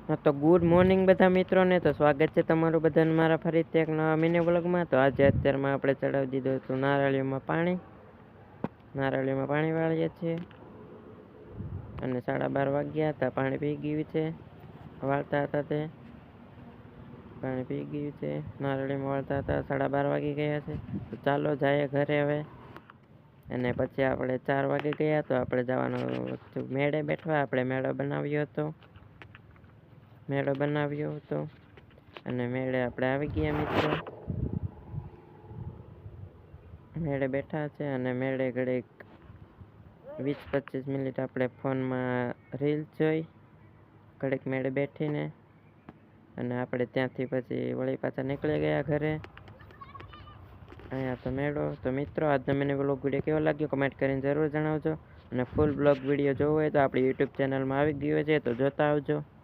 હા તો good morning બધા મિત્રોને. તો સ્વાગત છે તમારું બધાને મારા ફરીથી એક નવા મિની વ્લોગમાં. તો આજે અત્યારમાં આપણે ચડાવી દીધું હતું નારળીઓમાં પાણી વાળીએ છીએ અને 12:30 વાગ્યા હતા. પાણી પી ગયું છે, વાળતા હતા તે પાણી પી ગયું છે, નારળીમાં વાળતા હતા. 12:30 વાગી ગયા છે. તો ચાલો જઈએ ઘરે હવે. અને પછી આપણે 4 વાગે ગયા તો આપણે જવાનું મેળે બેઠવા. આપણે મેળો બનાવ્યો હતો અને મેળે આપણે આવી ગયા મિત્રો. મેળે બેઠા છે અને મેળે ઘડીક 20-25 મિનિટ આપણે ફોનમાં રીલ જોઈ ઘડીક મેળે બેઠીને. અને આપણે ત્યાંથી પછી વળી પાછા નીકળી ગયા ઘરે. અહીંયા તો મેળો. તો મિત્રો આજનો મને બ્લોગ વિડીયો કેવો લાગ્યો કમેન્ટ કરીને જરૂર જણાવજો. અને ફૂલ બ્લોગ વિડીયો જોવો હોય તો આપણી યુટ્યુબ ચેનલમાં આવી ગયો છે, તો જોતા આવજો.